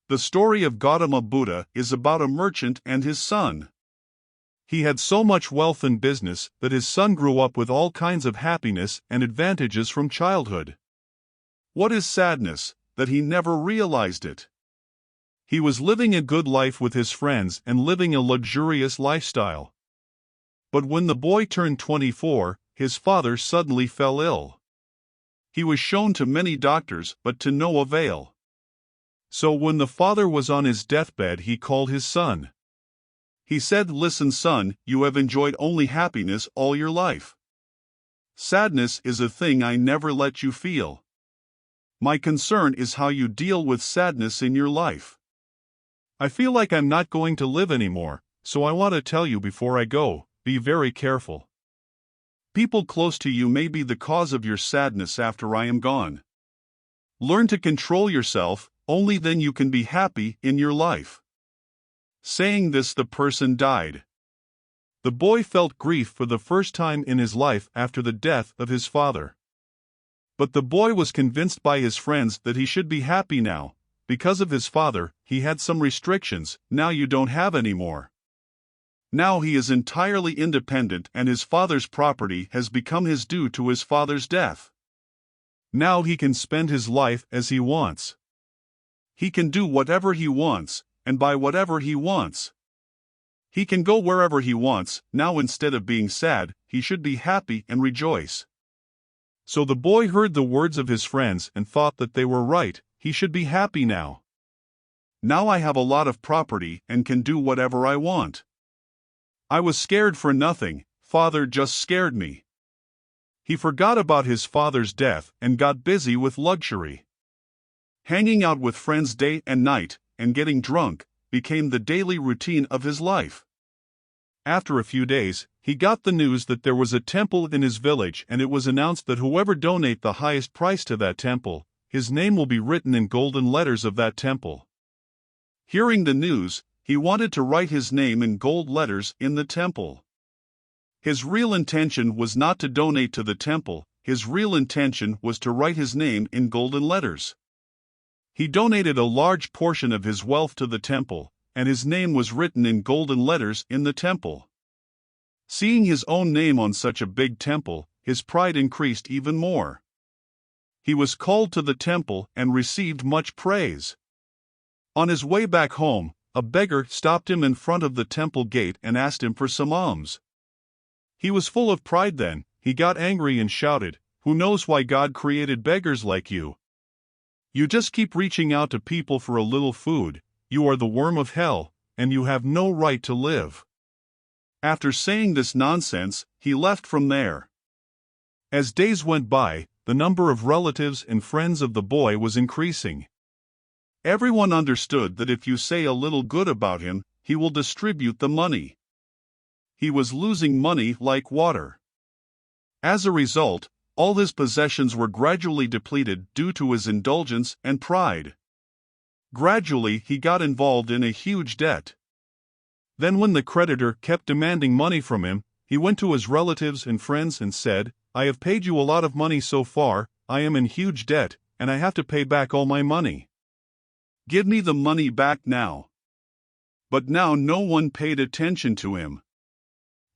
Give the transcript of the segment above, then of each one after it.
The story of Gautama Buddha is about a merchant and his son. He had so much wealth and business that his son grew up with all kinds of happiness and advantages from childhood. What is sadness? That he never realized it. He was living a good life with his friends and living a luxurious lifestyle. But when the boy turned 24, his father suddenly fell ill. He was shown to many doctors, but to no avail. So when the father was on his deathbed, he called his son. He said, "Listen, son, you have enjoyed only happiness all your life. Sadness is a thing I never let you feel. My concern is how you deal with sadness in your life. I feel like I'm not going to live anymore, so I want to tell you before I go, be very careful. People close to you may be the cause of your sadness after I am gone. Learn to control yourself, only then you can be happy in your life." Saying this, the person died. The boy felt grief for the first time in his life after the death of his father. But the boy was convinced by his friends that he should be happy now. Because of his father, he had some restrictions, now you don't have any more. Now he is entirely independent and his father's property has become his due to his father's death. Now he can spend his life as he wants. He can do whatever he wants, and buy whatever he wants. He can go wherever he wants. Now instead of being sad, he should be happy and rejoice. So the boy heard the words of his friends and thought that they were right, he should be happy now. Now I have a lot of property and can do whatever I want. I was scared for nothing, father just scared me. He forgot about his father's death and got busy with luxury. Hanging out with friends day and night, and getting drunk, became the daily routine of his life. After a few days, he got the news that there was a temple in his village and it was announced that whoever donate the highest price to that temple, his name will be written in golden letters of that temple. Hearing the news, he wanted to write his name in gold letters in the temple. His real intention was not to donate to the temple, his real intention was to write his name in golden letters. He donated a large portion of his wealth to the temple, and his name was written in golden letters in the temple. Seeing his own name on such a big temple, his pride increased even more. He was called to the temple and received much praise. On his way back home, a beggar stopped him in front of the temple gate and asked him for some alms. He was full of pride then, he got angry and shouted, "Who knows why God created beggars like you? You just keep reaching out to people for a little food, you are the worm of hell, and you have no right to live." After saying this nonsense, he left from there. As days went by, the number of relatives and friends of the boy was increasing. Everyone understood that if you say a little good about him, he will distribute the money. He was losing money like water. As a result, all his possessions were gradually depleted due to his indulgence and pride. Gradually, he got involved in a huge debt. Then when the creditor kept demanding money from him, he went to his relatives and friends and said, "I have paid you a lot of money so far, I am in huge debt, and I have to pay back all my money. Give me the money back now." But now no one paid attention to him.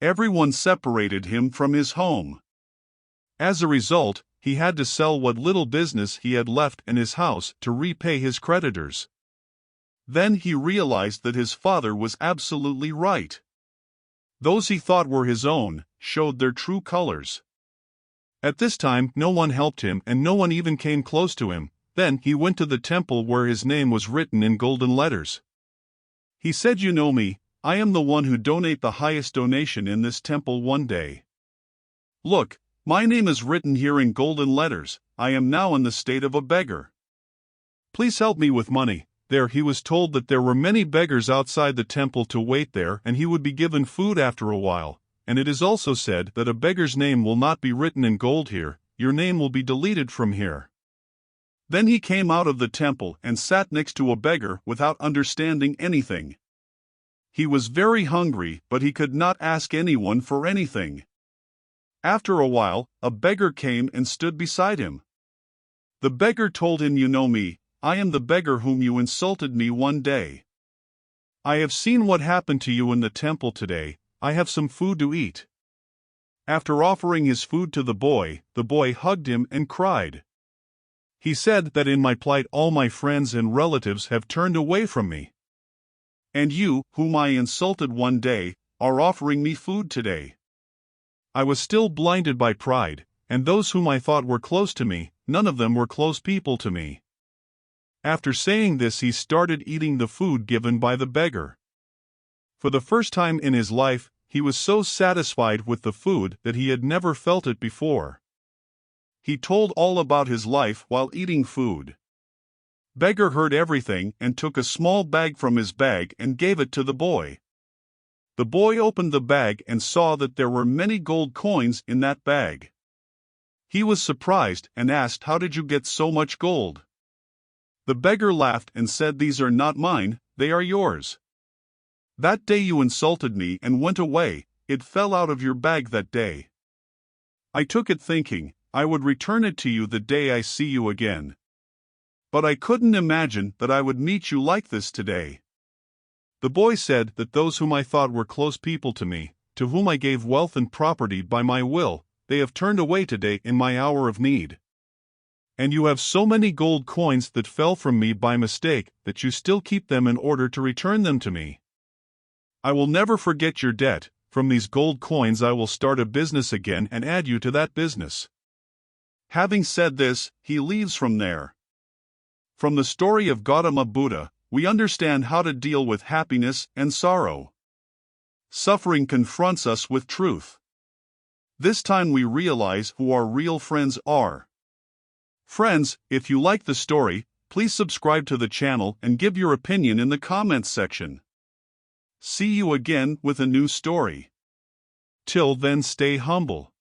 Everyone separated him from his home. As a result, he had to sell what little business he had left in his house to repay his creditors. Then he realized that his father was absolutely right. Those he thought were his own showed their true colors. At this time, no one helped him and no one even came close to him. Then he went to the temple where his name was written in golden letters. He said, "You know me, I am the one who donate the highest donation in this temple one day. Look, my name is written here in golden letters, I am now in the state of a beggar. Please help me with money." There he was told that there were many beggars outside the temple to wait there and he would be given food after a while, and it is also said that a beggar's name will not be written in gold here, your name will be deleted from here. Then he came out of the temple and sat next to a beggar without understanding anything. He was very hungry, but he could not ask anyone for anything. After a while, a beggar came and stood beside him. The beggar told him, "You know me, I am the beggar whom you insulted me one day. I have seen what happened to you in the temple today. I have some food to eat." After offering his food to the boy hugged him and cried. He said that in my plight all my friends and relatives have turned away from me. And you, whom I insulted one day, are offering me food today. I was still blinded by pride, and those whom I thought were close to me, none of them were close people to me. After saying this, he started eating the food given by the beggar. For the first time in his life, he was so satisfied with the food that he had never felt it before. He told all about his life while eating food. Beggar heard everything and took a small bag from his bag and gave it to the boy. The boy opened the bag and saw that there were many gold coins in that bag. He was surprised and asked, "How did you get so much gold?" The beggar laughed and said, "These are not mine, they are yours. That day you insulted me and went away, it fell out of your bag that day. I took it thinking I would return it to you the day I see you again. But I couldn't imagine that I would meet you like this today." The boy said that those whom I thought were close people to me, to whom I gave wealth and property by my will, they have turned away today in my hour of need. And you have so many gold coins that fell from me by mistake that you still keep them in order to return them to me. I will never forget your debt. From these gold coins I will start a business again and add you to that business. Having said this, he leaves from there. From the story of Gautama Buddha, we understand how to deal with happiness and sorrow. Suffering confronts us with truth. This time we realize who our real friends are. Friends, if you like the story, please subscribe to the channel and give your opinion in the comments section. See you again with a new story. Till then, stay humble.